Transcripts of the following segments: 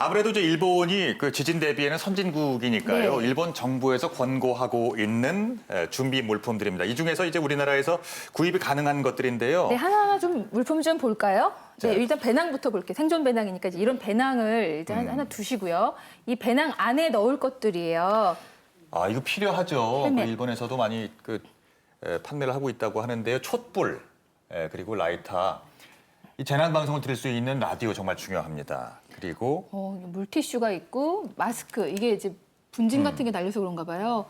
아무래도 이제 일본이 그 지진 대비에는 선진국이니까요. 네. 일본 정부에서 권고하고 있는 준비 물품들입니다. 이 중에서 이제 우리나라에서 구입이 가능한 것들인데요. 네, 하나하나 좀 물품 좀 볼까요? 네, 자. 일단 배낭부터 볼게요. 생존 배낭이니까 이제 이런 배낭을 일단 하나 두시고요. 이 배낭 안에 넣을 것들이에요. 아, 이거 필요하죠. 네. 그 일본에서도 많이 판매를 하고 있다고 하는데요. 촛불, 그리고 라이터, 이 재난 방송을 들을 수 있는 라디오 정말 중요합니다. 그리고 물티슈가 있고 마스크, 이게 이제 분진 같은 게 날려서 그런가 봐요.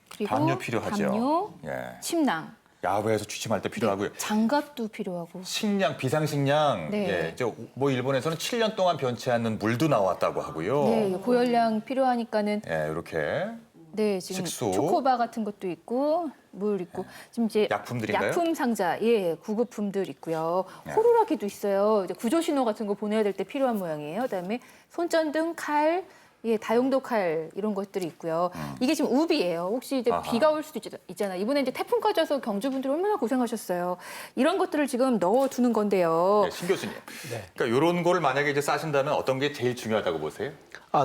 그리고 담요 필요하죠. 담요, 예. 침낭, 야외에서 취침할 때 필요하고요. 장갑도 필요하고. 식량, 비상식량. 네. 예, 뭐 일본에서는 7년 동안 변치 않는 물도 나왔다고 하고요. 네, 고열량 필요하니까는 예, 이렇게 네, 지금 식수. 초코바 같은 것도 있고 물 있고 지금 이제 약품들인가요? 약품 상자, 예, 구급품들 있고요. 네. 호루라기도 있어요. 이제 구조 신호 같은 거 보내야 될 때 필요한 모양이에요. 그다음에 손전등, 칼, 예, 다용도 칼 이런 것들이 있고요. 이게 지금 우비예요. 혹시 이제 아하. 비가 올 수도 있잖아요. 이번에 이제 태풍까지 와서 경주분들이 얼마나 고생하셨어요. 이런 것들을 지금 넣어두는 건데요. 신 교수님. 그러니까 이런 거를 만약에 이제 싸신다면 어떤 게 제일 중요하다고 보세요?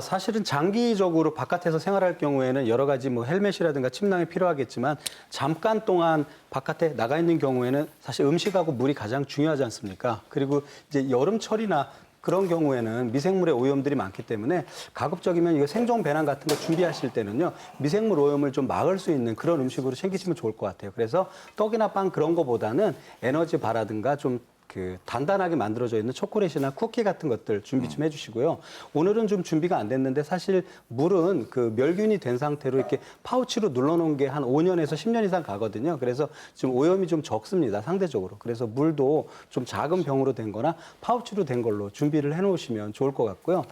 사실은 장기적으로 바깥에서 생활할 경우에는 여러 가지 뭐 헬멧이라든가 침낭이 필요하겠지만 잠깐 동안 바깥에 나가 있는 경우에는 사실 음식하고 물이 가장 중요하지 않습니까? 그리고 이제 여름철이나 그런 경우에는 미생물의 오염들이 많기 때문에 가급적이면 이거 생존 배낭 같은 거 준비하실 때는요, 미생물 오염을 좀 막을 수 있는 그런 음식으로 챙기시면 좋을 것 같아요. 그래서 떡이나 빵 그런 거보다는 에너지 바라든가 좀 단단하게 만들어져 있는 초콜릿이나 쿠키 같은 것들 준비 좀 해주시고요. 오늘은 좀 준비가 안 됐는데 사실 물은 그 멸균이 된 상태로 이렇게 파우치로 눌러놓은 게 한 5년에서 10년 이상 가거든요. 그래서 지금 오염이 좀 적습니다, 상대적으로. 그래서 물도 좀 작은 병으로 된 거나 파우치로 된 걸로 준비를 해놓으시면 좋을 것 같고요.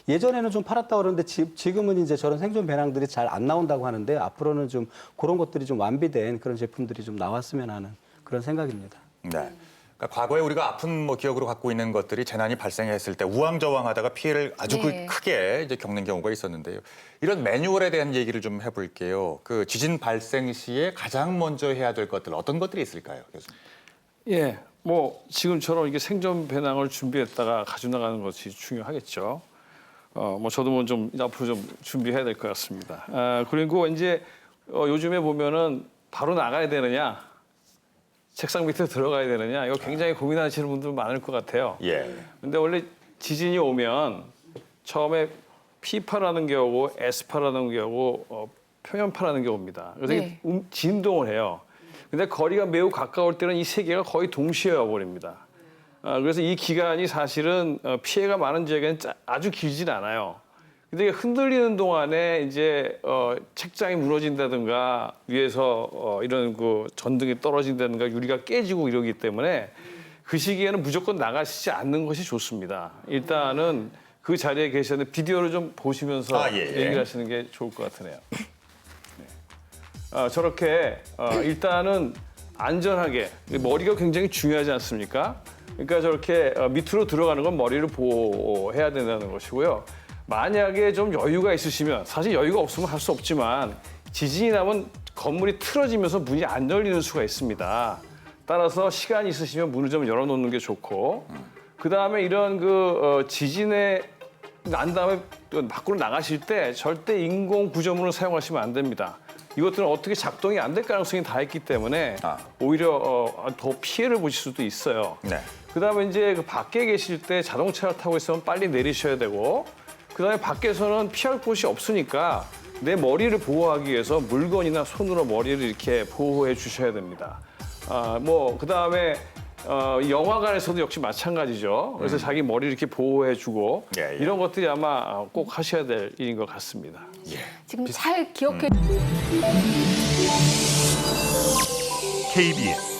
예전에는 좀 팔았다고 그러는데 지금은 이제 저런 생존 배낭들이 잘 안 나온다고 하는데 앞으로는 좀 그런 것들이 좀 완비된 그런 제품들이 좀 나왔으면 하는 그런 생각입니다. 네. 그러니까 과거에 우리가 아픈 기억으로 갖고 있는 것들이 재난이 발생했을 때 우왕좌왕하다가 피해를 아주 네. 크게 이제 겪는 경우가 있었는데요. 이런 매뉴얼에 대한 얘기를 좀 해볼게요. 그 지진 발생 시에 가장 먼저 해야 될 것들 어떤 것들이 있을까요, 교수님? 예, 뭐 지금처럼 이게 생존 배낭을 준비했다가 가져나가는 것이 중요하겠죠. 뭐 저도 뭐 좀 앞으로 좀 준비해야 될 것 같습니다. 그리고 이제 요즘에 보면은 바로 나가야 되느냐, 책상 밑에 들어가야 되느냐, 이거 굉장히 고민하시는 분들 많을 것 같아요. 예. 근데 원래 지진이 오면 처음에 P파라는 게 오고 S파라는 게 오고 표면파라는 게 옵니다. 그래서 네. 이게 진동을 해요. 근데 거리가 매우 가까울 때는 이 세 개가 거의 동시에 와버립니다. 그래서 이 기간이 사실은 피해가 많은 지역에는 아주 길진 않아요. 근데 흔들리는 동안에 이제 책장이 무너진다든가 위에서 이런 그 전등이 떨어진다든가 유리가 깨지고 이러기 때문에 그 시기에는 무조건 나가시지 않는 것이 좋습니다. 일단은 그 자리에 계셨는데 비디오를 좀 보시면서 예. 얘기를 하시는 게 좋을 것 같으네요. 네. 저렇게 일단은 안전하게, 머리가 굉장히 중요하지 않습니까? 그러니까 저렇게 밑으로 들어가는 건 머리를 보호해야 된다는 것이고요. 만약에 좀 여유가 있으시면, 사실 여유가 없으면 할 수 없지만 지진이 나면 건물이 틀어지면서 문이 안 열리는 수가 있습니다. 따라서 시간이 있으시면 문을 좀 열어놓는 게 좋고, 그다음에 이런 지진에 난 다음에 또 밖으로 나가실 때 절대 인공 구조물을 사용하시면 안 됩니다. 이것들은 어떻게 작동이 안 될 가능성이 다 있기 때문에 오히려 더 피해를 보실 수도 있어요. 네. 그다음에 이제 밖에 계실 때 자동차를 타고 있으면 빨리 내리셔야 되고, 그다음에 밖에서는 피할 곳이 없으니까 내 머리를 보호하기 위해서 물건이나 손으로 머리를 이렇게 보호해 주셔야 됩니다. 그다음에 영화관에서도 역시 마찬가지죠. 그래서 자기 머리를 이렇게 보호해 주고 예. 이런 것들이 아마 꼭 하셔야 될 일인 것 같습니다. 지금 잘 기억해. KBS